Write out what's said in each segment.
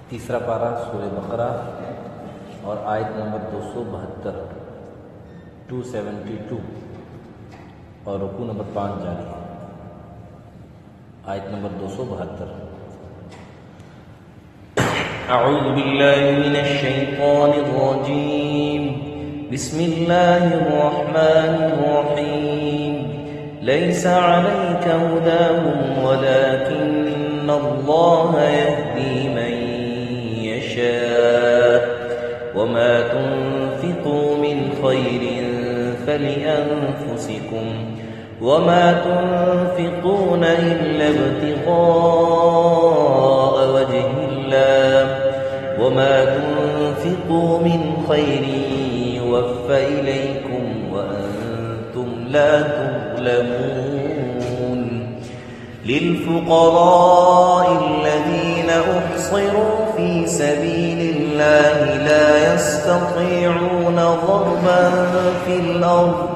تیسرا پارہ سورہ بقرہ اور آیت نمبر 272 272 اور رکوع نمبر 5 جاری ہے۔ آیت نمبر 272۔ اعوذ باللہ من الشیطان الرجیم بسم اللہ الرحمن الرحیم لیس علیک ہداہم ولکن اللہ یہدی من یشاء وما تنفقوا من خیر فلأنفسکم وما تنفقون إلا ابتغاء وجه الله وما تنفقوا من خير يوفى إليكم وأنتم لا تظلمون للفقراء الذين أحصروا في سبيل الله لا يستطيعون ضربا في الأرض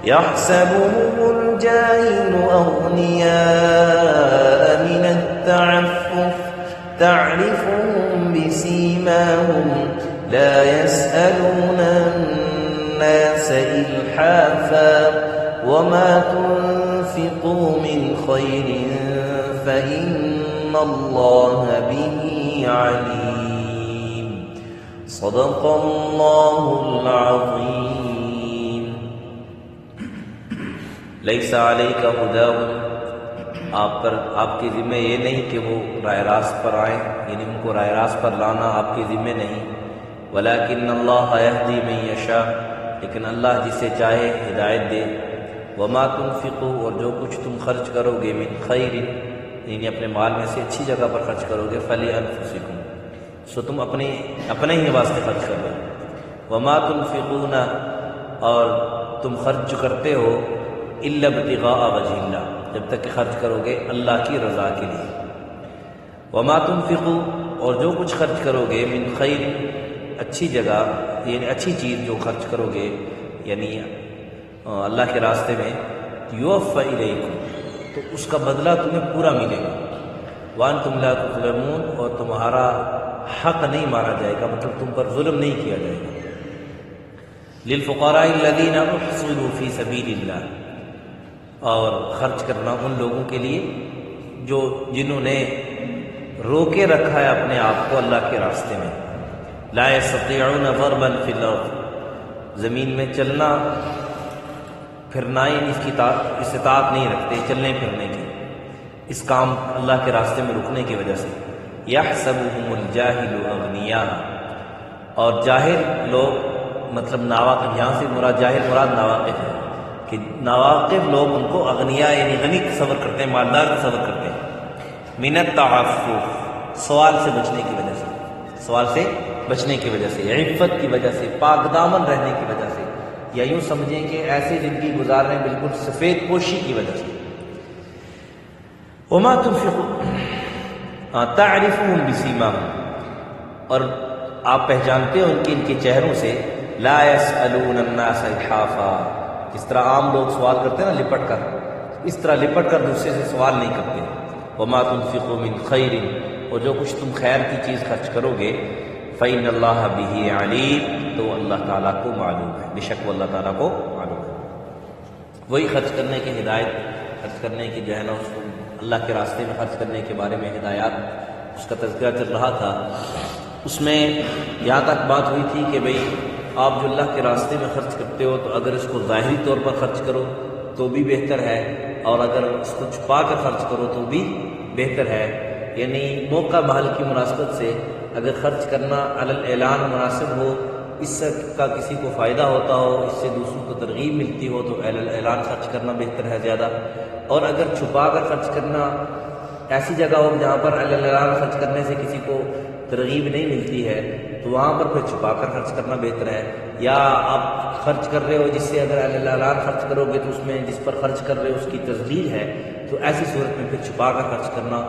يحسبهم الجاهل أغنياء من التعفف تعرفهم بسيماهم لا يسألون الناس إلحافا وما تنفقوا من خير فإن الله به عليم صدق الله العظيم۔ لیس علیک ہداہم، آپ کے ذمہ یہ نہیں کہ وہ راہ راست پر آئیں، یعنی ان کو راہ راست پر لانا آپ کے ذمہ نہیں، ولکن اللہ یہدی من یشاء، لیکن اللہ جسے چاہے ہدایت دے، وما تنفقوا، اور جو کچھ تم خرچ کرو گے، من خیر، یعنی اپنے مال میں سے اچھی جگہ پر خرچ کرو گے، فلانفسکم، سو تم اپنے ہی واسطے خرچ کرو، وما تنفقون، اور تم خرچ جو کرتے ہو، الا ابتغاء وجہ اللہ، جب تک کہ خرچ کرو گے اللہ کی رضا کے لیے، وما تنفقوا، اور جو کچھ خرچ کرو گے، من خیر، اچھی جگہ یعنی اچھی چیز جو خرچ کرو گے یعنی اللہ کے راستے میں، یوفى الیکم، تو اس کا بدلہ تمہیں پورا ملے گا، وانتم لا تظلمون، اور تمہارا حق نہیں مارا جائے گا، مطلب تم پر ظلم نہیں کیا جائے گا۔ للفقراء الذین احصروا فی سبیل اللہ، اور خرچ کرنا ان لوگوں کے لیے جنہوں نے روکے رکھا ہے اپنے آپ کو اللہ کے راستے میں، لا یستطیعون ضربا فی الارض، زمین میں چلنا پھرنا یعنی اس کی استطاعت نہیں رکھتے چلنے پھرنے کی، اس کام اللہ کے راستے میں رکنے کی وجہ سے، یحسبهم الجاہل اغنیاء، اور جاہل لوگ مطلب ناواقف، یہاں سے جاہل مراد ناواقف ہے کہ ناواقف لوگ ان کو اغنیاء یعنی غنی تصور کرتے ہیں، مالدار تصور کرتے ہیں، من التعفف، سوال سے بچنے کی وجہ سے، سوال سے بچنے کی وجہ سے، عفت کی وجہ سے، پاک دامن رہنے کی وجہ سے، یا یوں سمجھیں کہ ایسی زندگی گزار رہے ہیں بالکل سفید پوشی کی وجہ سے۔ وما تنفقوا تعرفهم بسیماهم، اور آپ پہچانتے ہو ان کے چہروں سے، لا يسألون الناس الحافا، جس طرح عام لوگ سوال کرتے ہیں نا لپٹ کر، اس طرح لپٹ کر دوسرے سے سوال نہیں کرتے۔ وما تنفقوا من خیر، اور جو کچھ تم خیر کی چیز خرچ کرو گے، فإن اللہ بہ علیم، تو اللہ تعالیٰ کو معلوم ہے، بے شک وہ اللہ تعالیٰ کو معلوم ہے۔ وہی خرچ کرنے کی ہدایت، خرچ کرنے کی جو ہے نا اس کو اللہ کے راستے میں خرچ کرنے کے بارے میں ہدایات، اس کا تذکرہ چل رہا تھا، اس میں یہاں تک بات ہوئی تھی کہ بھئی آپ جو اللہ کے راستے میں خرچ کرتے ہو تو اگر اس کو ظاہری طور پر خرچ کرو تو بھی بہتر ہے، اور اگر اس کو چھپا کر خرچ کرو تو بھی بہتر ہے، یعنی موقع محل کی مناسبت سے اگر خرچ کرنا علی الاعلان مناسب ہو، اس سے کا کسی کو فائدہ ہوتا ہو، اس سے دوسروں کو ترغیب ملتی ہو تو علی الاعلان خرچ کرنا بہتر ہے زیادہ، اور اگر چھپا کر خرچ کرنا ایسی جگہ ہو جہاں پر علی الاعلان خرچ کرنے سے کسی کو ترغیب نہیں ملتی ہے تو وہاں پر پھر چھپا کر خرچ کرنا بہتر ہے، یا آپ خرچ کر رہے ہو جس سے اگر علی الاعلان خرچ کرو گے تو اس میں جس پر خرچ کر رہے ہو اس کی تذلیل ہے، تو ایسی صورت میں پھر چھپا کر خرچ کرنا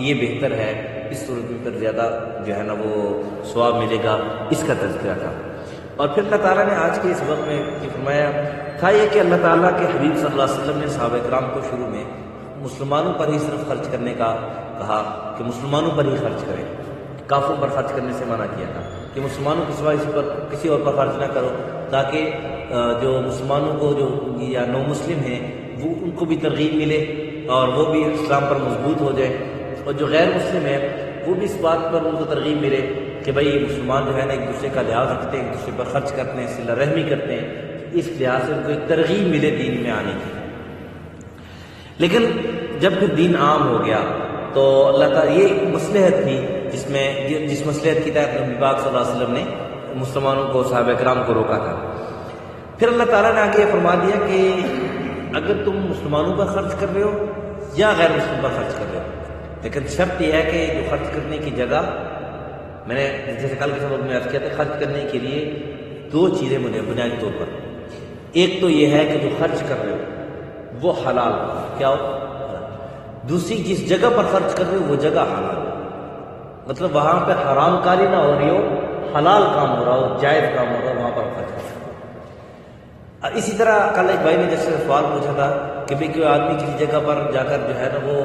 یہ بہتر ہے، اس صورت میں پھر زیادہ جو ہے نا وہ ثواب ملے گا، اس کا تذکرہ تھا۔ اور پھر اللہ تعالیٰ نے آج کے اس وقت میں یہ فرمایا تھا یہ کہ اللہ تعالیٰ کے حبیب صلی اللہ علیہ وسلم نے صحابہ کرام کو شروع میں مسلمانوں پر ہی صرف خرچ کرنے کا کہا کہ مسلمانوں پر ہی خرچ کریں، کافروں پر خرچ کرنے سے منع کیا تھا کہ مسلمانوں کے سوا کسی اور پر خرچ نہ کرو، تاکہ جو مسلمانوں کو جو یا نو مسلم ہیں وہ ان کو بھی ترغیب ملے اور وہ بھی اسلام پر مضبوط ہو جائیں، اور جو غیر مسلم ہیں وہ بھی اس بات پر ان کو ترغیب ملے کہ بھائی مسلمان جو ہے نا ایک دوسرے کا لحاظ رکھتے ہیں، ایک دوسرے پر خرچ کرتے ہیں، صلہ رحمی کرتے ہیں، اس لحاظ سے ان کو ایک ترغیب ملے دین میں آنے کی۔ لیکن جب پھر دین عام ہو گیا تو اللہ تعالیٰ یہ ایک مصلحت تھی جس مصلحت کی تحت نبی پاک صلی اللہ علیہ وسلم نے مسلمانوں کو، صحابہ کرام کو روکا تھا۔ پھر اللہ تعالیٰ نے آگے یہ فرما دیا کہ اگر تم مسلمانوں پر خرچ کر رہے ہو یا غیر مسلم پر خرچ کر رہے ہو، لیکن شرط یہ ہے کہ جو خرچ کرنے کی جگہ، میں نے جیسے کل کے سبق میں عرض کیا تھا، خرچ کرنے کے لیے دو چیزیں بنیادی طور پر، ایک تو یہ ہے کہ جو خرچ کر رہے ہو وہ حلال کیا ہو، دوسری جس جگہ پر خرچ کر رہے ہو وہ جگہ حلال، مطلب وہاں پہ حرام کاری نہ ہو رہی ہو، حلال کام ہو رہا ہو، جائز کام ہو رہا ہو، وہاں پر خرچ کر سکتے ہو۔ اسی طرح کل ایک بھائی نے جیسے سوال پوچھا تھا کہ بھئی کوئی آدمی کسی جگہ پر جا کر جو ہے نا وہ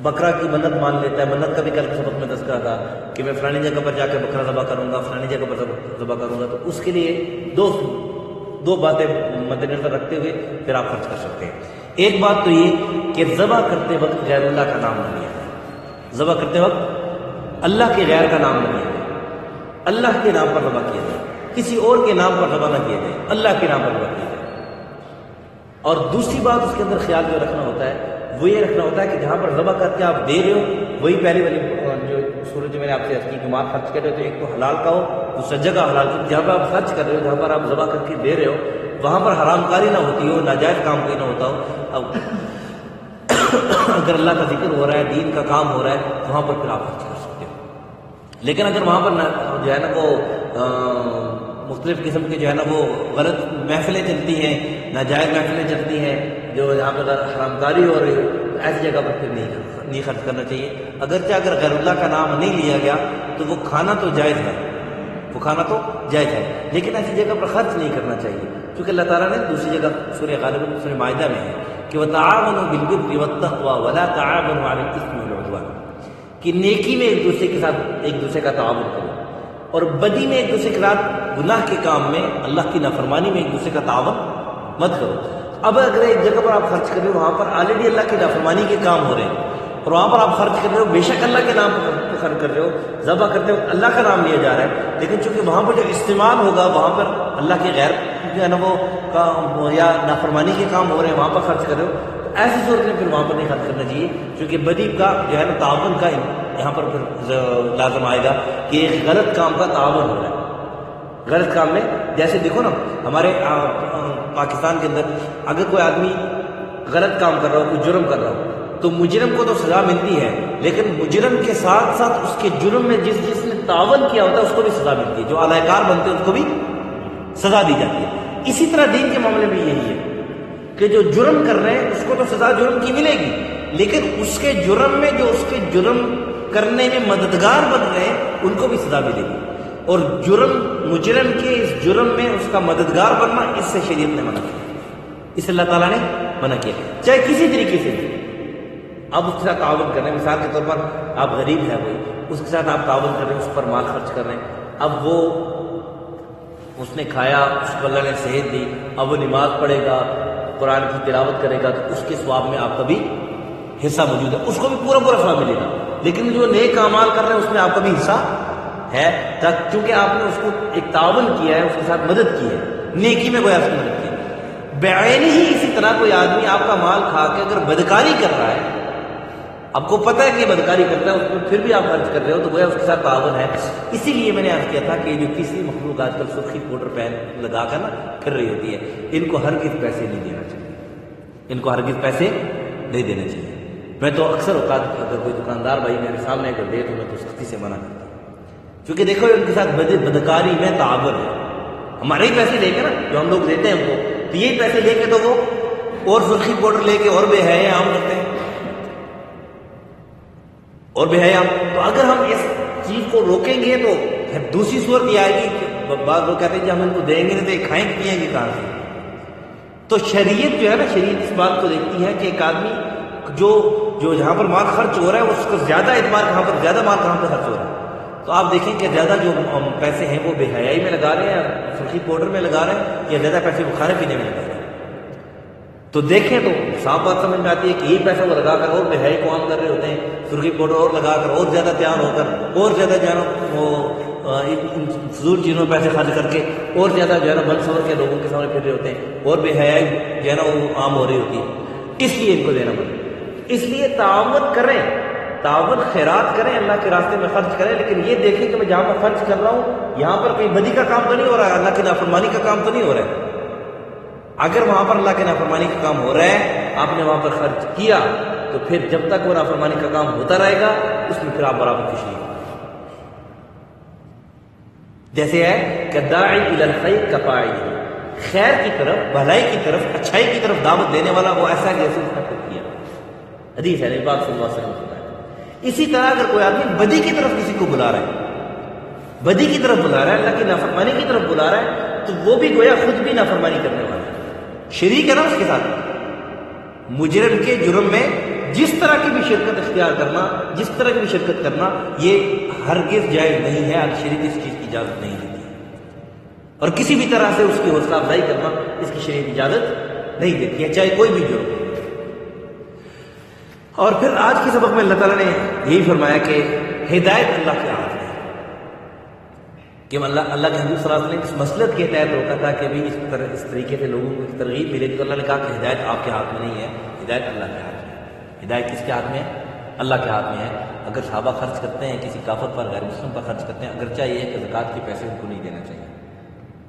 بکرا کی منت مان لیتا ہے، منت کا بھی کل کے سبق میں تذکرہ تھا کہ میں فلانی جگہ پر جا کے بکرا ذبح کروں گا، فلانی جگہ پر ذبح کروں گا، تو اس کے لیے دو باتیں مد نظر رکھتے ہوئے پھر آپ خرچ کر سکتے ہیں۔ ایک بات تو یہ کہ ذبح کرتے وقت غیر اللہ کا نام نہ لیا جائے، ذبح کرتے وقت اللہ کے غیر کا نام نہ لیا جائے، اللہ کے نام پر ذبح کیا جائے، کسی اور کے نام پر ذبح نہ کیا جائے، اللہ کے نام پر ذبح کیا جائے۔ اور دوسری بات اس کے اندر خیال جو رکھنا ہوتا ہے وہ یہ رکھنا ہوتا ہے کہ جہاں پر ذبح کر کے آپ دے رہے ہو وہی پہلی والی جو صورت جو میں نے آپ سے عرض کی کہ مال خرچ کر رہے ہو تو ایک تو حلال کا ہو، دوسرا جگہ حلال کی، جہاں پر آپ خرچ کر رہے ہو، جہاں پر آپ ذبح کر کے دے رہے ہو وہاں پر حرام کاری نہ ہوتی ہو، ناجائز کام کوئی نہ ہوتا ہو۔ اب اگر اللہ کا ذکر ہو رہا ہے، دین کا کام ہو رہا ہے، وہاں پر پھر آپ خرچ کر سکتے ہو۔ لیکن اگر وہاں پر جو ہے نا وہ مختلف قسم کے جو ہے نا وہ غلط محفلیں چلتی ہیں، ناجائز محفلیں چلتی ہیں، جو یہاں پہ حرام کاری ہو رہی ہو، ایسی جگہ پر پھر نہیں خرچ کرنا چاہیے۔ اگرچہ اگر غیر اللہ کا نام نہیں لیا گیا تو وہ کھانا تو جائز ہے، وہ کھانا تو جائز ہے، لیکن ایسی جگہ پر خرچ نہیں کرنا چاہیے، کیونکہ اللہ تعالیٰ نے دوسری جگہ سورہ غالباً سورہ مائدہ میں ہے کہ وَتَعَاوَنُوا بِالْبِرِّ وَالتَّقْوَىٰ وَلَا تَعَاوَنُوا عَلَى الْإِثْمِ وَالْعُدْوَانِ، کہ نیکی میں ایک دوسرے کے ساتھ ایک دوسرے کا تعاون کرو اور بدی میں ایک دوسرے کے ساتھ، گناہ کے کام میں، اللہ کی نافرمانی میں ایک دوسرے کا تعاون مت کرو۔ اب اگر ایک جگہ پر آپ خرچ کر رہے ہو وہاں پر آلریڈی اللہ کی نافرمانی کے کام ہو رہے ہیں اور وہاں پر آپ خرچ کر رہے ہو، بے شک اللہ کے نام پر خرچ کر رہے ہو، ذبح کرتے وقت اللہ کا نام لیا جا رہا ہے، لیکن چونکہ وہاں پر جو استعمال ہوگا وہاں پر اللہ کے غیر جو ہے نا وہ کام یا نافرمانی کے کام ہو رہے ہیں، وہاں پر خرچ کر رہے ہو، تو ایسی صورت میں پھر وہاں پر نہیں خرچ کرنا چاہیے، کیونکہ بدی کا جو ہے نا تعاون کا یہاں پر پھر لازم آئے گا کہ ایک غلط کام کا تعاون ہو رہا ہے۔ غلط کام میں جیسے دیکھو نا ہمارے پاکستان کے اندر اگر کوئی آدمی غلط کام کر رہا ہو، کوئی جرم کر رہا ہو، تو مجرم کو تو سزا ملتی ہے، لیکن مجرم کے ساتھ ساتھ اس کے جرم میں جس نے تعاون کیا ہوتا ہے اس کو بھی سزا ملتی ہے، جو اعلی کار بنتے ہیں اس کو بھی سزا دی جاتی ہے۔ اسی طرح دین کے معاملے میں یہی ہے کہ جو جرم کر رہے ہیں اس کو تو سزا جرم کی ملے گی، لیکن اس کے جرم میں جو اس کے جرم کرنے میں مددگار بن رہے ہیں ان کو بھی سزا ملے گی، اور مجرم کے اس جرم میں اس کا مددگار بننا اس سے شریعت نے منع کیا، اس سے اللہ تعالیٰ نے منع کیا، چاہے کسی طریقے سے آپ اس کے ساتھ تعاون کر رہے ہیں۔ مثال کے طور پر آپ غریب ہیں، کوئی اس کے ساتھ آپ تعاون کر رہے ہیں، اس پر مال خرچ کر رہے ہیں، اب وہ اس نے کھایا، اس کو اللہ نے صحت دی، اب وہ نماز پڑھے گا، قرآن کی تلاوت کرے گا، تو اس کے ثواب میں آپ کا بھی حصہ موجود ہے، اس کو بھی پورا ثواب ملے گا، لیکن جو نیک اعمال کر رہے ہیں اس میں آپ کا بھی حصہ ہے، چونکہ آپ نے اس کو ایک تعاون کیا ہے، اس کے ساتھ مدد کی ہے، نیکی میں گویا اس کی مدد کی ہے۔ بعین ہی اسی طرح کوئی آدمی آپ کا مال کھا کے اگر بدکاری کر رہا ہے، آپ کو پتہ ہے کہ بدکاری کرتا ہے، اس میں پھر بھی آپ خرچ کر رہے ہو، تو گویا اس کے ساتھ تعاون ہے۔ اسی لیے میں نے عرض کیا تھا کہ جو تیسری مخلوق آج کل سرخی پاؤڈر پہن لگا کر نا پھر رہی ہوتی ہے، ان کو ہرگز پیسے نہیں دینا چاہیے، ان کو ہرگز پیسے نہیں دینے چاہیے۔ میں تو اکثر اوقات اگر کوئی دکاندار بھائی میرے سامنے اگر دے تو میں تو سختی سے منع کرتا ہوں، کیونکہ دیکھو ان کے ساتھ بدکاری میں تعاون ہے، ہمارے ہی پیسے لے کے نا جو ہم لوگ دیتے ہیں ان کو، تو یہی پیسے لے کے تو وہ اور سرخی پاؤڈر لے کے اور بے حیائی عام کرتے ہیں، اور بے حیائی عام۔ تو اگر ہم اس چیز کو روکیں گے تو پھر دوسری صورت یہ آئے گی کہ بعض لوگ کہتے ہیں کہ ہم ان کو دیں گے نہیں تو یہ کھائیں پیئیں گے کہاں سے۔ تو شریعت جو ہے نا، شریعت اس بات کو دیکھتی ہے کہ ایک آدمی جو جہاں پر مال خرچ ہو رہا ہے اس کو زیادہ اعتبار کہاں پر، زیادہ مال کہاں پر خرچ ہو رہا ہے. تو آپ دیکھیں کہ زیادہ جو پیسے ہیں وہ بے حیائی میں لگا رہے ہیں، سرخی پاؤڈر میں لگا رہے ہیں، یا زیادہ پیسے وہ کھانے پینے میں لگا رہے ہیں. تو دیکھیں تو صاف بات سمجھ میں آتی ہے کہ یہی پیسہ وہ لگا کر اور بے حیائی کو عام کر رہے ہوتے ہیں، سرخی پاؤڈر اور لگا کر اور زیادہ تیار ہو کر اور زیادہ جو ہے نا وہ فضول چیزوں میں پیسے خرچ کر کے اور زیادہ جو ہے نا بن سور کے لوگوں کے سامنے پھر رہے ہوتے ہیں، اور بے حیائی جو ہے نا وہ عام ہو رہی ہوتی ہے. اس لیے ان کو دینا پڑتا ہے. اس لیے تعاون کریں، تعاون خیرات کریں، اللہ کے راستے میں خرچ کریں، لیکن یہ دیکھیں کہ میں جہاں پر خرچ کر رہا ہوں یہاں پر کہیں بدی کا کام تو نہیں ہو رہا ہے، اللہ کی نافرمانی کا کام تو نہیں ہو رہا ہے. اگر وہاں پر اللہ کی نافرمانی کا کام ہو رہا ہے، آپ نے وہاں پر خرچ کیا، تو پھر جب تک وہ نافرمانی کا کام ہوتا رہے گا اس میں پھر آپ برابر خوش نہیں. جیسے ہے کہ داعی الی الخیر کفاعل، خیر کی طرف، بھلائی کی طرف، اچھائی کی طرف دعوت دینے والا وہ ایسا ہے جیسے اس نے خود کیا. حدیث ہے نبی پاک صلی اللہ علیہ وسلم نے. اسی طرح اگر کوئی آدمی بدی کی طرف کسی کو بلا رہا ہے، بدی کی طرف بلا رہا ہے، اللہ کی نافرمانی کی طرف بلا رہا ہے، تو وہ بھی گویا خود بھی نافرمانی کرنے والا ہے، شریک ہے نا اس کے ساتھ. مجرم کے جرم میں جس طرح کی بھی شرکت اختیار کرنا، جس طرح کی بھی شرکت کرنا، یہ ہرگز جائز نہیں ہے. شریعت اس چیز کی اجازت نہیں دیتی، اور کسی بھی طرح سے اس کی حوصلہ افزائی کرنا اس کی شریعت اجازت نہیں دیتی ہے، چاہے کوئی بھی جرم. اور پھر آج کے سبق میں اللہ تعالیٰ نے یہی فرمایا کہ ہدایت اللہ کے ہاتھ میں ہے، کہ اللہ کے حضور صلی اللہ علیہ وسلم اس مسلک کے تحت روکا تھا کہ بھی اس طریقے سے لوگوں کو ترغیب ملے. تو اللہ نے کہا کہ ہدایت آپ کے ہاتھ میں نہیں ہے، ہدایت اللہ کے ہاتھ میں ہے. ہدایت کس کے ہاتھ میں ہے؟ اللہ کے ہاتھ میں ہے. اگر صحابہ خرچ کرتے ہیں کسی کافر پر، غیر مسلم پر خرچ کرتے ہیں، اگرچہ یہ ہے کہ زکوٰۃ کے پیسے ان کو نہیں دینا چاہیے،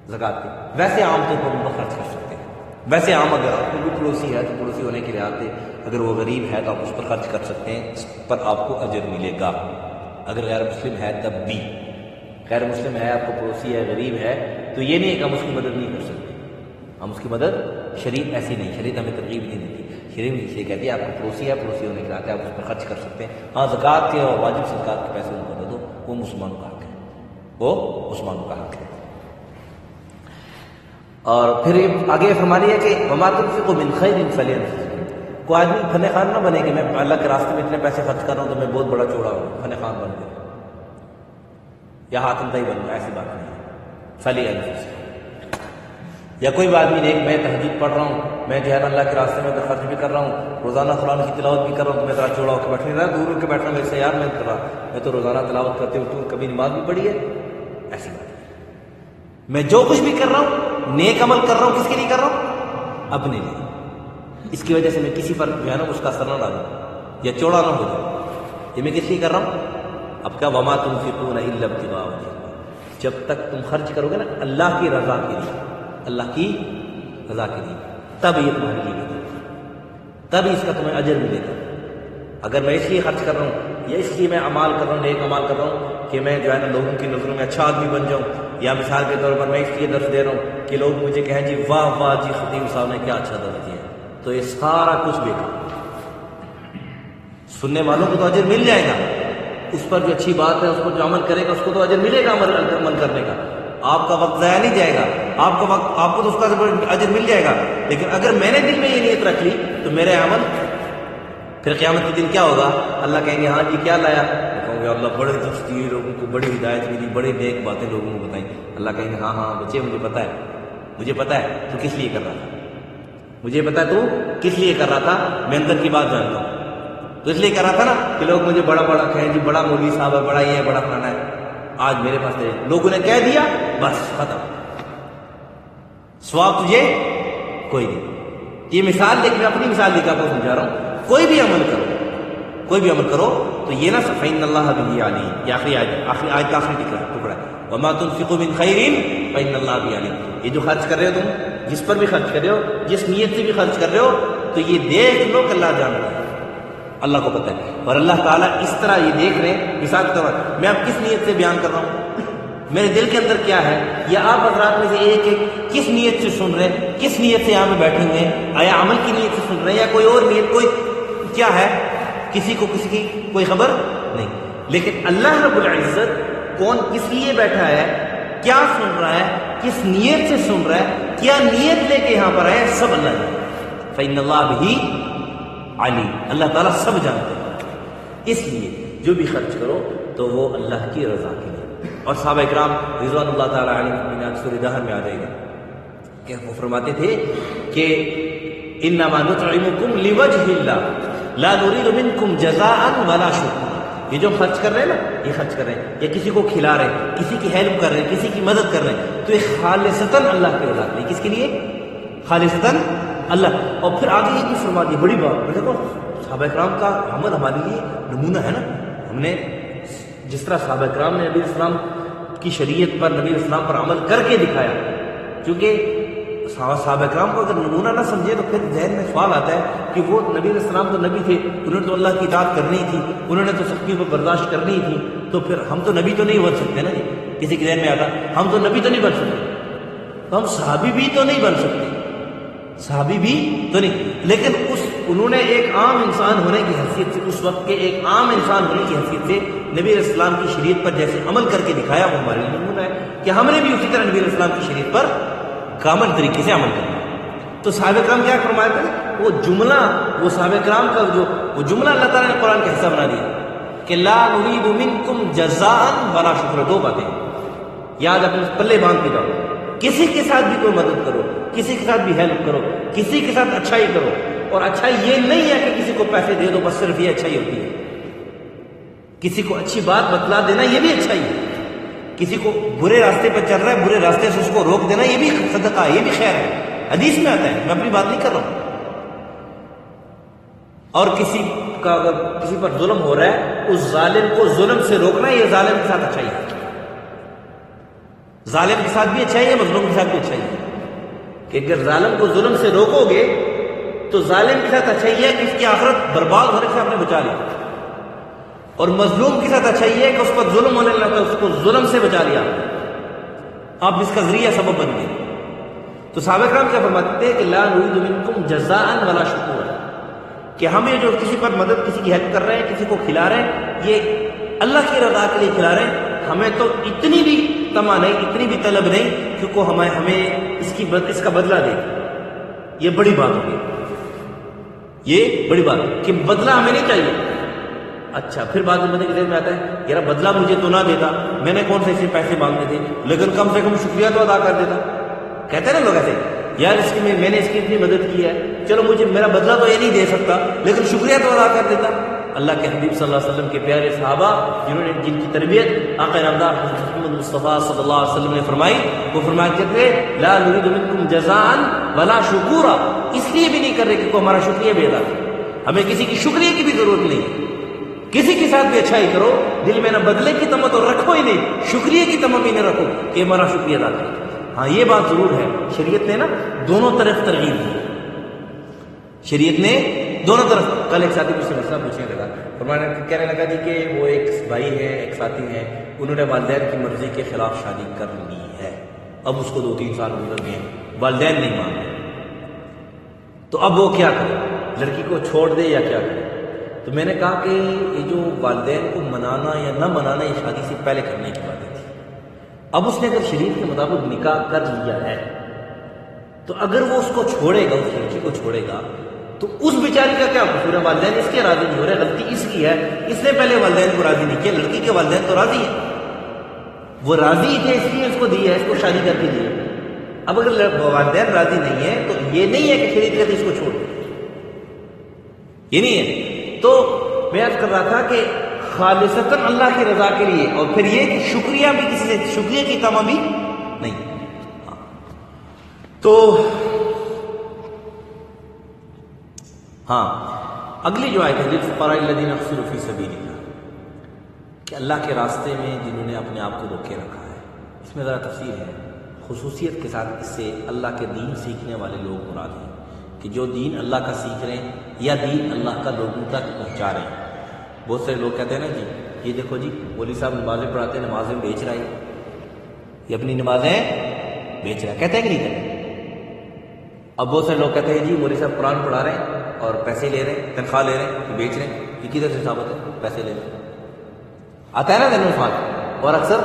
زکوٰۃ کے ویسے عام طور پر ان پر خرچ کر سکتے ہیں. ویسے عام اگر آپ کو بھی پڑوسی ہے تو پڑوسی ہونے کے لحاظ سے اگر وہ غریب ہے تو آپ اس پر خرچ کر سکتے ہیں، اس پر آپ کو اجر ملے گا. اگر غیر مسلم ہے تب بھی، غیر مسلم ہے، آپ کو پڑوسی ہے، غریب ہے، تو یہ نہیں ہے کہ ہم اس کی مدد نہیں کر سکتے. ہم اس کی مدد، شریعت ایسی نہیں، شریعت ہمیں ترغیب نہیں دیتی. شریعت اسے کہتی ہے آپ کو پڑوسی ہے، پڑوسی ہونے کے ناطے آپ اس پر خرچ کر سکتے ہیں. ہاں زکوٰۃ کے اور واجب صدقات کے پیسے ان کو دے دو، وہ مسلمانوں کا حق ہے، وہ مسلمانوں کا حق ہے. اور پھر آگے فرما لیا کہ وما تنفقوا من خیر فلانفسکم. کوئی آدمی فن خان نہ بنے کہ میں اللہ کے راستے میں اتنے پیسے خرچ کر رہا ہوں تو میں بہت بڑا چوڑا ہوں، فن خان بن گیا یا حاتم طائی بن گیا، ایسی بات نہیں ہے. فلانفسکم. یا کوئی بھی آدمی دیکھ میں تہجد پڑھ رہا ہوں، میں جو ہے نا اللہ کے راستے میں خرچ بھی کر رہا ہوں، روزانہ قرآن کی تلاوت بھی کر رہا ہوں، تو میں ذرا چوڑا ہو کے بیٹھ نہیں رہا، دور ہو کے بیٹھ رہا ہوں، میرے سے یار میں تو روزانہ تلاوت کرتے ہوئے کبھی نماز بھی پڑھی ہے. ایسی بات ہے. میں جو کچھ بھی کر رہا ہوں، نیک عمل کر رہا ہوں، کس کے لیے کر رہا ہوں؟ اپنے لیے. اس کی وجہ سے میں کسی پر جو ہے نا اس کا اثر نہ ڈالوں یا چوڑا نہ ہو جاؤں. یہ میں کس لیے کر رہا ہوں؟ اب کیا وما تنفقون الا ابتغاء وجه اللہ. جب تک تم خرچ کرو گے نا اللہ کی رضا کے لیے، اللہ کی رضا کے لیے، تب یہ تمہارے لیے ہے، تب اس کا تمہیں اجر ملے گا. اگر میں اس لیے خرچ کر رہا ہوں یا اس لیے میں اعمال کر رہا ہوں، نیک اعمال کر رہا ہوں کہ میں جو ہے نا لوگوں کی نظروں میں اچھا آدمی بن جاؤں، یا مثال کے طور پر میں اس لیے درس دے رہا ہوں کہ لوگ مجھے کہیں جی واہ واہ جی خطیب صاحب نے کیا اچھا درس دیا، تو یہ سارا کچھ بیکار. سننے والوں کو تو اجر مل جائے گا، اس پر جو اچھی بات ہے اس پر جو عمل کرے گا اس کو تو اجر ملے گا عمل کرنے کا. آپ کا وقت ضائع نہیں جائے گا، آپ کو تو اس کا اجر مل جائے گا. لیکن اگر میں نے دل میں یہ نیت رکھ لی تو میرے عمل پھر قیامت کے دن کیا ہوگا؟ اللہ کہیں گے ہاں جی کیا لایا؟ میں کہوں گے اللہ بڑے درس دیے، لوگوں کو بڑی ہدایت ملی، بڑی نیک باتیں لوگوں کو بتائیں. اللہ کہیں گے ہاں ہاں بچے مجھے پتا ہے، مجھے پتا ہے تو کس لیے کر رہا تھا، مجھے پتا ہے تو کس لیے کر رہا تھا، میں اندر کی بات جانتا ہوں. تو اس لیے کر رہا تھا نا کہ لوگ مجھے بڑا بڑا کہیں جی بڑا مولوی صاحب ہے، بڑا یہ ہے، بڑا فلانا ہے. آج میرے پاس لوگوں نے کہہ دیا بس ختم، ثواب تجھے کوئی نہیں. یہ مثال دیکھ، میں اپنی مثال لے کے آپ کو سمجھا رہا ہوں. کوئی بھی عمل کرو، کوئی بھی عمل کرو تو یہ نہ فإن اللہ بہ علیم. یہ آخری آیت کا آخری ٹکڑا ہے. وما تنفقوا من خیر فإن اللہ بہ علیم. یہ جو خرچ کر رہے ہو تم، جس پر بھی خرچ کر رہے ہو، جس نیت سے بھی خرچ کر رہے ہو، تو یہ دیکھ لو کہ اللہ جانتا ہے، اللہ کو پتہ ہے. اور اللہ تعالیٰ اس طرح یہ دیکھ رہے ہیں. مثال کے طور پر میں اب کس نیت سے بیان کر رہا ہوں، میرے دل کے اندر کیا ہے، یا آپ حضرات میں سے ایک کس نیت سے سن رہے ہیں، کس نیت سے یہاں میں بیٹھے ہوئے ہیں، آیا عمل کی نیت سے سن رہے ہیں یا کوئی اور نیت، کوئی کیا ہے، کسی کو کسی کی کوئی خبر نہیں. لیکن اللہ رب العزت کون کس لیے بیٹھا ہے، کیا سن رہا ہے، کس نیت سے سن رہا ہے، کیا نیت لے کے یہاں پر ہے، سب اللہ جانتا ہے. فإن اللہ بہ علیم، اللہ تعالیٰ سب جانتے ہیں. اس لیے جو بھی خرچ کرو تو وہ اللہ کی رضا کے لیے. اور صحابہ اکرام رضوان اللہ تعالیٰ علیہ سورہ دہر میں آ جائے گا کہ وہ فرماتے تھے کہ انما نطعمکم لوجہ اللہ لا نرید منکم جزاء ولا شکورا. یہ جو خرچ کر رہے ہیں نا، یہ خرچ کر رہے ہیں یا کسی کو کھلا رہے ہیں، کسی کی ہیلپ کر رہے ہیں، کسی کی مدد کر رہے ہیں، تو یہ خالصتاً اللہ کی رضا کے لیے. کس کے لیے؟ خالصتاً اللہ. اور پھر آگے یہ بھی فرما دی بڑی بات. دیکھو صحابہ کرام کا عمل ہمارے لیے نمونہ ہے نا. ہم نے جس طرح صحابہ کرام نے نبی اسلام کی شریعت پر، نبی اسلام پر عمل کر کے دکھایا. کیونکہ صحابہ کرام کو اگر نمونہ نہ سمجھے تو پھر ذہن میں سوال آتا ہے کہ وہ نبی علیہ السلام تو نبی تھے، انہوں نے تو اللہ کی اطاعت کرنی تھی، انہوں نے تو سختی کو برداشت کرنی تھی، تو پھر ہم تو نبی تو نہیں بن سکتے نا. جی کسی کے ذہن میں آتا ہم تو نبی تو نہیں بن سکتے، تو ہم صحابی بھی تو نہیں بن سکتے، صحابی بھی تو نہیں. لیکن انہوں نے ایک عام انسان ہونے کی حیثیت سے، اس وقت کے ایک عام انسان ہونے کی حیثیت سے نبی علیہ السلام کی شریعت پر جیسے عمل کر کے دکھایا، وہ ہمارے لیے نمونہ ہے کہ ہم نے بھی اسی طرح نبی علیہ السلام کی شریعت پر کامل طریقے سے عمل کرنا. تو صحابہ کرام کیا فرمایا تھا؟ وہ جملہ، وہ صحابہ کرام کا وہ جملہ اللہ تعالیٰ نے قرآن کا حصہ بنا دیا کہ لا نرید منکم جزاء ولا شکورا. دو باتیں یاد اپنے پلے باندھ کے جاؤ. کسی کے ساتھ بھی کوئی مدد کرو، کسی کے ساتھ بھی ہیلپ کرو، کسی کے ساتھ اچھائی کرو. اور اچھائی یہ نہیں ہے کہ کسی کو پیسے دے دو بس، صرف یہ اچھائی ہوتی ہے. کسی کو اچھی بات بتلا دینا یہ بھی اچھائی ہے. کسی کو برے راستے پہ چل رہا ہے، برے راستے سے اس کو روک دینا یہ بھی صدقہ ہے، یہ بھی خیر ہے. حدیث میں آتا ہے، میں اپنی بات نہیں کر رہا ہوں. اور کسی کا اگر کسی پر ظلم ہو رہا ہے، اس ظالم کو ظلم سے روکنا، یہ ظالم کے ساتھ اچھائی ہے. ظالم کے ساتھ بھی اچھائی ہے، مظلوم کے ساتھ بھی اچھائی ہے. کہ اگر ظالم کو ظلم سے روکو گے تو ظالم کے ساتھ اچھائی ہے کہ اس کی آخرت برباد ہونے سے آپ نے بچا لیا، اور مظلوم کے ساتھ اچھائی ہے کہ اس پر ظلم ہونے لگا، اس کو ظلم سے بچا لیا، آپ اس کا ذریعہ سبب بن گئے. تو صحابہ کرام کیا فرماتے ہیں کہ لا نرید منکم جزاء ولا شکورا، کہ ہم یہ جو کسی پر مدد، کسی کی ہیلپ کر رہے ہیں، کسی کو کھلا رہے ہیں، یہ اللہ کی رضا کے لیے کھلا رہے ہیں. ہمیں تو اتنی بھی تما نہیں، اتنی بھی طلب نہیں کہ کو ہمیں اس کا بدلہ دے. یہ بڑی بات ہوگی، یہ بڑی بات کہ بدلہ ہمیں نہیں چاہیے. اچھا پھر بعد میں ذہن میں آتا ہے یار بدلہ مجھے تو نہ دیتا، میں نے کون سے اسے پیسے مانگنے تھے، لیکن کم سے کم شکریہ تو ادا کر دیتا. کہتے ہیں نا لوگ ایسے، یار اس کی میں نے اس کی اتنی مدد کی ہے، چلو مجھے میرا بدلہ تو یہ نہیں دے سکتا لیکن شکریہ تو ادا کر دیتا. اللہ کے حبیب صلی اللہ علیہ وسلم کے پیارے صحابہ جن کی تربیت آقا نامدار محمد مصطفیٰ صلی اللہ علیہ وسلم نے فرمائی، وہ فرمایا کرتے لا نرید منکم جزاء ولا شکورا، اس لیے بھی نہیں کر رہے کہ کوئی ہمارا شکریہ بھی ادا کرے. ہمیں کسی کی شکریہ کی بھی ضرورت نہیں ہے. کسی کے ساتھ بھی اچھائی کرو، دل میں نہ بدلے کی تمنا تو رکھو ہی نہیں، شکریہ کی تمنا بھی نہ رکھو کہ ہمارا شکریہ ادا کرے. ہاں یہ بات ضرور ہے، شریعت نے نا دونوں طرف ترغیب دی. شریعت نے دونوں طرف. کل ایک ساتھی مجھ سے مسئلہ پوچھنے لگا، کہنے لگا جی کہ وہ ایک بھائی ہے، ایک ساتھی ہیں، انہوں نے والدین کی مرضی کے خلاف شادی کر لی ہے، اب اس کو 2-3 سال گزر گئے، والدین نہیں مان رہے، تو اب وہ کیا کرے؟ لڑکی کو چھوڑ دے یا کیا کرے؟ تو میں نے کہا کہ یہ جو والدین کو منانا یا نہ منانا یہ شادی سے پہلے کرنے کی باتیں تھی. اب اس نے اگر شریعت کے مطابق نکاح کر لیا ہے تو اگر وہ اس کو چھوڑے گا، اس لڑکی کو چھوڑے گا، تو اس بیچاری کا کیا قصور ہے؟ والدین اس کے راضی نہیں ہو رہے، غلطی اس کی ہے، اس نے پہلے والدین کو راضی نہیں کیا. لڑکی کے والدین تو راضی ہیں، وہ راضی تھے اس لیے اس کو دی ہے، اس کو شادی کر کے دی ہے. اب اگر والدین راضی نہیں ہے تو یہ نہیں ہے کہ شریعت کہتی اس کو چھوڑ دے، یہ نہیں ہے. تو میں عرض کر رہا تھا کہ خالصتاً اللہ کی رضا کے لیے، اور پھر یہ کہ شکریہ بھی کسی سے، شکریہ کی تمام بھی نہیں. تو ہاں اگلی جو آیت ہے للفقراء الذین احصروا فی سبیل اللہ، کہ اللہ کے راستے میں جنہوں نے اپنے آپ کو روکے رکھا ہے. اس میں ذرا تفصیل ہے، خصوصیت کے ساتھ اس سے اللہ کے دین سیکھنے والے لوگ مراد ہیں، کہ جو دین اللہ کا سیکھ رہے ہیں یا دین اللہ کا لوگوں تک پہنچا رہے ہیں. بہت سارے لوگ کہتے ہیں نا جی یہ دیکھو جی مولوی صاحب نمازیں پڑھاتے ہیں، نمازیں بیچ رہا ہے، یہ اپنی نمازیں بیچ رہا ہے، کہتے ہیں کہ نہیں کہتے؟ اب بہت سارے لوگ کہتے ہیں جی مولوی صاحب قرآن پڑھا رہے ہیں اور پیسے لے رہے ہیں، تنخواہ لے رہے ہیں، کہ بیچ رہے ہیں. یہ کدھر سے ثابت ہے؟ پیسے لے رہے ہیں، آتا ہے نا دن میں، اور اکثر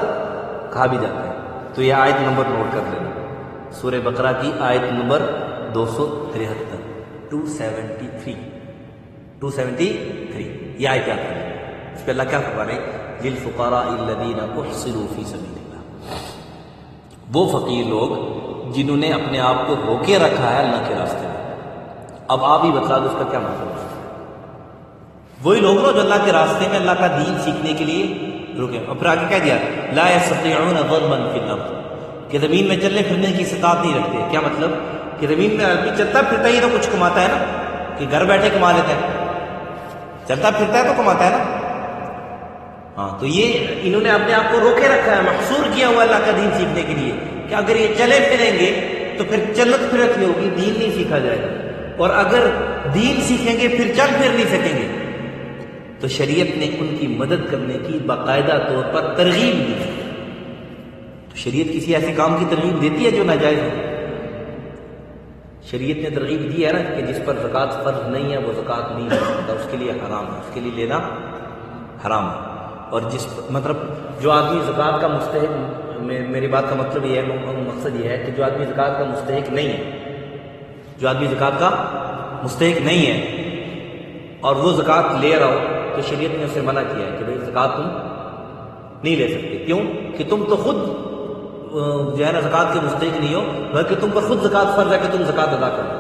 کہا بھی جاتا ہے. تو یہ آیت نمبر نوٹ کر لینا، سورہ بقرہ کی آیت نمبر 273. 273 یہ آیت یاد کریں. اس پہ اللہ کیا فرما رہے ہیں؟ للفقراء الذین احصروا فی سبیل اللہ، وہ فقیر لوگ جنہوں نے اپنے آپ کو روکے رکھا ہے اللہ کے راستے میں. اب آپ ہی بتا دو اس کا کیا مطلب ہے. وہی لوگ جو اللہ کے راستے میں اللہ کا دین سیکھنے کے لیے رکے. اور پھر آگے کہہ دیا لا یستطیعون ضربا فی الارض، کہ زمین میں چلنے پھرنے کی استطاعت نہیں رکھتے. کیا مطلب؟ کہ زمین میں آدمی چلتا پھرتا ہی تو کچھ کماتا ہے نا، کہ گھر بیٹھے کما لیتا ہے، چلتا پھرتا ہے تو کماتا ہے نا. ہاں تو یہ انہوں نے اپنے آپ کو روکے رکھا ہے، محصور کیا ہوا اللہ کا دین سیکھنے کے لیے، کہ اگر یہ چلے پھریں گے تو پھر چلت پھرت نہیں ہوگی، دین نہیں سیکھا جائے گا. اور اگر دین سیکھیں گے پھر چل پھر نہیں سکیں گے. تو شریعت نے ان کی مدد کرنے کی باقاعدہ طور پر ترغیب دی. تو شریعت کسی ایسے کام کی ترغیب دیتی ہے جو ناجائز ہے؟ شریعت نے ترغیب دی ہے نا کہ جس پر زکوٰۃ فرض نہیں ہے وہ زکوٰۃ نہیں لے سکتا، اس کے لیے حرام ہے، اس کے لیے لینا حرام ہے. اور جس مطلب جو آدمی زکوٰۃ کا مستحق، میری بات کا مطلب یہ ہے، مقصد یہ ہے کہ جو آدمی زکوٰۃ کا مستحق نہیں ہے، جو آدمی زکوٰۃ کا مستحق نہیں ہے اور وہ زکوٰۃ لے رہا ہو، تو شریعت نے اسے منع کیا ہے کہ بھائی زکوٰۃ تم نہیں لے سکتے. کیوں؟ کہ تم تو خود جو ہے نا زکوٰۃ کے مستحق نہیں ہو، بلکہ تم پر خود زکوٰۃ فرض ہے کہ تم زکوٰۃ ادا کرو.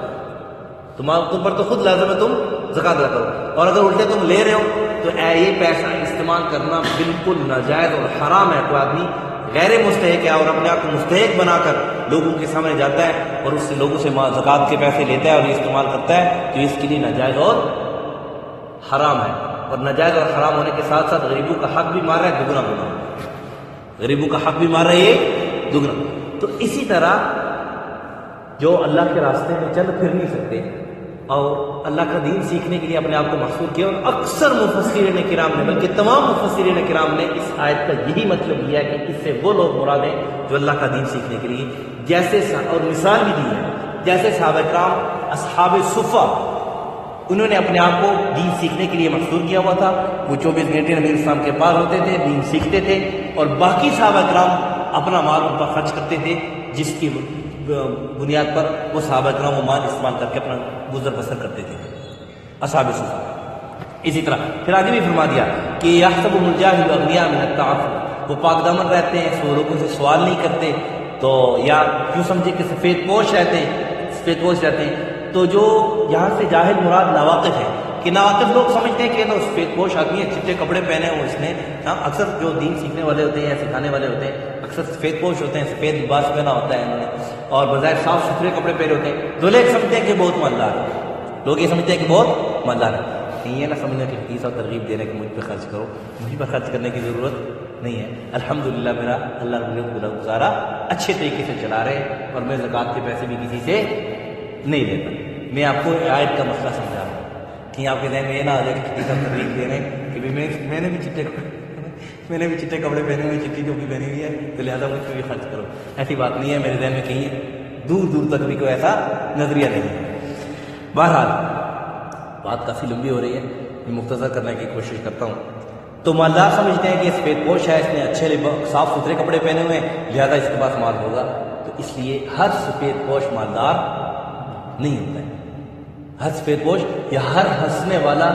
تم پر تو خود لازم ہے تم زکوٰۃ ادا کرو. اور اگر الٹے تم لے رہے ہو تو یہ پیسہ استعمال کرنا بالکل ناجائز اور حرام ہے. کوئی آدمی غیر مستحق ہے اور اپنے آپ کو مستحق بنا کر لوگوں کے سامنے جاتا ہے اور اس سے لوگوں سے زکوٰۃ کے پیسے لیتا ہے اور یہ استعمال کرتا ہے، تو اس کے لیے ناجائز اور حرام ہے. اور ناجائز اور حرام ہونے کے ساتھ ساتھ غریبوں کا حق بھی مار رہا ہے دگنا گنا، غریبوں کا حق بھی مار رہا ہے یہ دگنا. تو اسی طرح جو اللہ کے راستے میں چل پھر نہیں سکتے اور اللہ کا دین سیکھنے کے لیے اپنے آپ کو محصور کیا، اور اکثر مفسرین کرام نے بلکہ تمام مفسرین کرام نے اس آیت کا یہی مطلب لیا کہ اس سے وہ لوگ مراد ہیں جو اللہ کا دین سیکھنے کے لیے جیسے، اور مثال بھی دی ہے جیسے صحابہ کرام اصحاب صفہ، انہوں نے اپنے آپ کو دین سیکھنے کے لیے محصور کیا ہوا تھا. وہ 24 گھنٹے نبی اسلام کے پاس ہوتے تھے، دین سیکھتے تھے، اور باقی صحابہ کرام اپنا مال ان پر خرچ کرتے تھے، جس کی بنیاد پر وہ صحابہ کرام وہ مال استعمال کر کے اپنا گزر بسر کرتے تھے اصحاب صفہ. اسی طرح پھر آگے بھی فرما دیا کہ یحسبهم الجاہل اغنیاء من التعفف، وہ پاک دامن رہتے ہیں، سو لوگوں سے سوال نہیں کرتے، تو یا کیوں سمجھے کہ سفید پوش رہتے ہیں، سفید پوش رہتے ہیں. تو جو یہاں سے جاہل مراد ناواقف ہے، کہ ناواقف لوگ سمجھتے ہیں کہ یہ تو سفید پوش آدمی ہے، چٹے کپڑے پہنے ہوں اس نے. اکثر جو دین سیکھنے والے ہوتے ہیں یا سکھانے والے ہوتے ہیں اکثر سفید پوش ہوتے ہیں، سفید لباس پہنا ہوتا ہے انہوں نے، اور بظاہر صاف ستھرے کپڑے پہنے ہوتے ہیں. تو لوگ سمجھتے ہیں کہ بہت مالدار ہے، لوگ یہ سمجھتے ہیں کہ بہت مالدار ہے. یہ نہ سمجھنا کہ حدیث اور ترغیب دے رہے کہ مجھ پہ خرچ کرو، مجھ پر خرچ کرنے کی ضرورت نہیں ہے. الحمدللہ میرا اللہ رب گزارا اچھے طریقے سے چلا رہے، اور میں زکوٰۃ کے پیسے بھی کسی سے نہیں لیتا. میں آپ کو آیت کا مسئلہ سمجھا رہا ہوں کہ آپ کے ذہن میں یہ نہ آ جائے کہ حدیث اور ترغیب دے رہے ہیں کہ میں نے بھی چٹے کپڑے پہنے ہوئے، چٹی ٹوپی پہنی ہوئی ہے، تو لہٰذا مجھ پہ بھی خرچ کرو. ایسی بات نہیں ہے، میرے ذہن میں کہیں دور دور تک بھی کوئی ایسا نظریہ نہیں ہے. بہرحال بات کافی لمبی ہو رہی ہے، میں مختصر کرنے کی کوشش کرتا ہوں. تو مالدار سمجھتے ہیں کہ سفید پوش ہے، اس نے اچھے صاف ستھرے کپڑے پہنے ہوئے ہیں، لہٰذا اس کے پاس مال ہوگا. تو اس لیے ہر سفید پوش مالدار نہیں ہوتا ہے. ہر سفید پوش یا ہر ہنسنے والا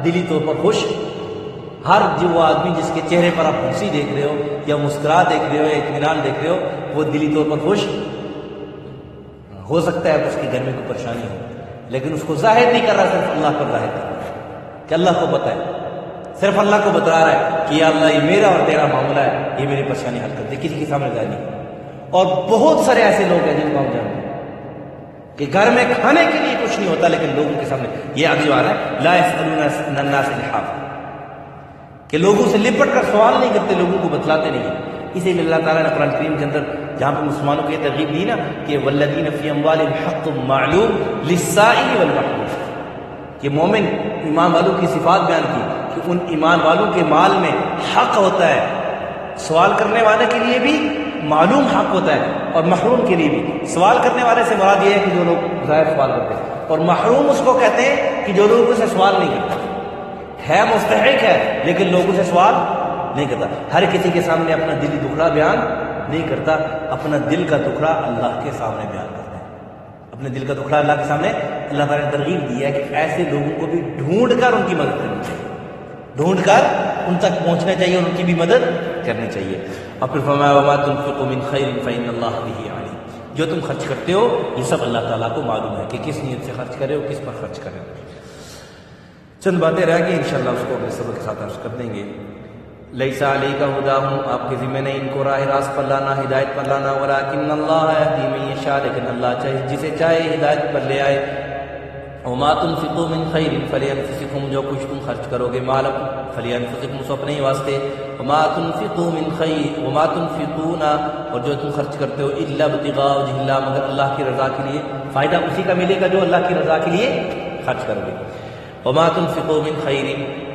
دلی طور پر خوش، ہر جو وہ آدمی جس کے چہرے پر آپ ہنسی دیکھ رہے ہو یا مسکراہٹ دیکھ رہے ہو یا اطمینان دیکھ رہے ہو، وہ دلی طور پر خوش ہو سکتا ہے. اس کے گھر میں کوئی پریشانی ہو، لیکن اس کو ظاہر نہیں کر رہا، صرف اللہ پر ظاہر کر رہا ہے کہ اللہ کو پتہ ہے، صرف اللہ کو بتا رہا ہے کہ یا اللہ یہ میرا اور تیرا معاملہ ہے، یہ میری پریشانی حل کر دے، کسی کے سامنے ظاہر نہیں. اور بہت سارے ایسے لوگ ہیں جن کو ہم جانتے ہیں کہ گھر میں کھانے کے لیے کچھ نہیں ہوتا لیکن لوگوں کے سامنے یہ آگے آ رہا ہے لا يسألون الناس الحافظ، کہ لوگوں سے لپٹ کر سوال نہیں کرتے، لوگوں کو بتلاتے نہیں ہیں. اسی لیے اللہ تعالیٰ نے قرآن کریم کے اندر جہاں پہ مسلمانوں کو یہ ترغیب دی نا کہ والذین فی اموالہم حق معلوم للسائل والمحروم، کہ مومن ایمان والوں کی صفات بیان کی کہ ان ایمان والوں کے مال میں حق ہوتا ہے، سوال کرنے والے کے لیے بھی معلوم حق ہوتا ہے اور محروم کے لیے بھی. سوال کرنے والے سے مراد یہ ہے کہ جو لوگ ظاہر سوال کرتے ہیں، اور محروم اس کو کہتے ہیں کہ جو لوگوں سے سوال نہیں کرتا، ہے مستحق ہے لیکن لوگوں سے سوال نہیں کرتا. ہر کسی کے سامنے اپنا دلی دکھڑا بیان نہیں کرتا، اپنا دل کا دکھڑا اللہ کے سامنے بیان کرتا ہے. اپنے دل کا دکھڑا اللہ کے سامنے اللہ تعالیٰ نے ترغیب دی ہے کہ ایسے لوگوں کو بھی ڈھونڈ کر ان کی مدد کرنی چاہیے، ڈھونڈ کر ان تک پہنچنا چاہیے اور ان کی بھی مدد کرنی چاہیے. اور پھر فرمایا وما تنفقوا من خیر فإن اللہ بہ علیم، جو تم خرچ کرتے ہو یہ سب اللہ تعالیٰ کو معلوم ہے کہ کس نیت سے خرچ کرے ہو، کس پر خرچ کرے ہو. چند باتیں رہ گئی انشاءاللہ اس کو اگلے سبق کے ساتھ عرض کر دیں گے. لیس علیک ھداھم، آپ کے ذمہ نہیں ان کو راہ راست پر لانا، ہدایت پر لانا، ولکن اللہ یہدی من یشاء، لیکن اللہ چاہے جسے چاہے ہدایت پر لے آئے. وما تنفقوا من خیر فلانفسکم، جو کچھ تم خرچ کرو گے مال فلانفسکم، سو اپنے ہی واسطے. وما تنفقوا من خیر وما تنفقون، اور جو تم خرچ کرتے ہو الا ابتغاء وجہ اللہ، مگر اللہ کی رضا کے لیے، فائدہ اسی کا ملے گا جو اللہ کی رضا کے لیے خرچ کرو گے. وما تنفقوا من خیر،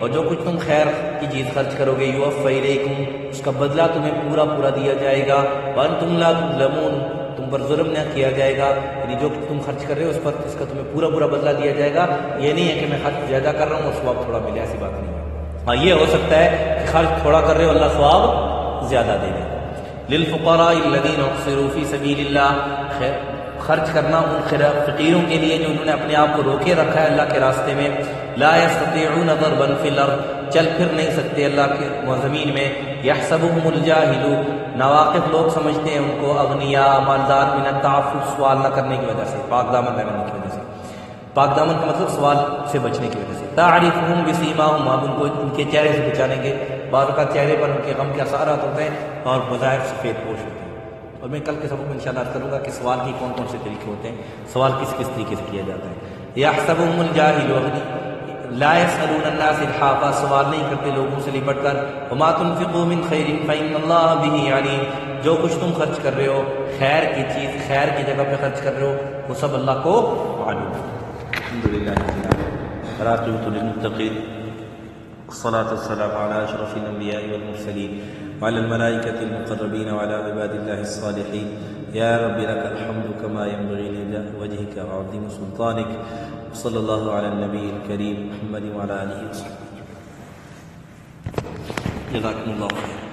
اور جو کچھ تم خیر کی چیز خرچ کرو گے یوفی الیکم، اس کا بدلہ تمہیں پورا پورا دیا جائے گا. وانتم لا تظلمون، تم پر ظلم نہ کیا جائے گا، یعنی جو تم خرچ کر رہے ہو اس پر اس کا تمہیں پورا پورا بدلہ دیا جائے گا. یہ نہیں ہے کہ میں خرچ زیادہ کر رہا ہوں اور ثواب تھوڑا ملے، ایسی بات نہیں ہے. ہاں یہ ہو سکتا ہے کہ خرچ تھوڑا کر رہے ہو اللہ ثواب زیادہ دے دے. للفقراء الذین احصروا فی سبیل اللہ، خرچ کرنا ان فقیروں کے لیے جو انہوں نے اپنے آپ کو روکے رکھا ہے اللہ کے راستے میں. لا یستطیعون ضربا فی الارض، چل پھر نہیں سکتے اللہ کے زمین میں. یحسبهم الجاہل، ناواقف لوگ سمجھتے ہیں ان کو اغنیاء، مالدار، من التعفف، سوال نہ کرنے کی وجہ سے، پاک دامن نہ کرنے کی وجہ سے. پاک دامن کا مطلب سوال سے بچنے کی وجہ سے. تعرفهم بسیماہم، آپ ان کو ان کے چہرے سے پہچانیں گے. بعض اوقات چہرے پر ان کے غم کے اثرات ہوتے ہیں اور بظاہر سفید پوش ہوتے ہیں. اور میں کل کے سبق میں انشاءاللہ عرض کروں گا کہ سوال کی کون کون سے طریقے ہوتے ہیں، سوال کس کس طریقے سے کیا جاتا ہے. یحسبهم الجاہل لا يسألون الناس الحافا، سوال نہیں کرتے لوگوں سے لپٹ کر. وما تنفقوا من خیر فإن اللہ بہ علیم، جو کچھ تم خرچ کر رہے ہو خیر کی چیز، خیر کی جگہ پہ خرچ کر رہے ہو، وہ سب اللہ کو معلوم ہے. الحمدللہ والعاقبۃ للمتقین، والصلاة والسلام على أشرف الأنبياء والمرسلين وعلى الملائكة المقربين وعلى عباد الله الصالحين. يا رب لك الحمد كما ينبغي لوجهك وعظيم سلطانك. صلى الله على النبي الكريم محمد وعلى آله وصحبه. جزاكم الله خيرا.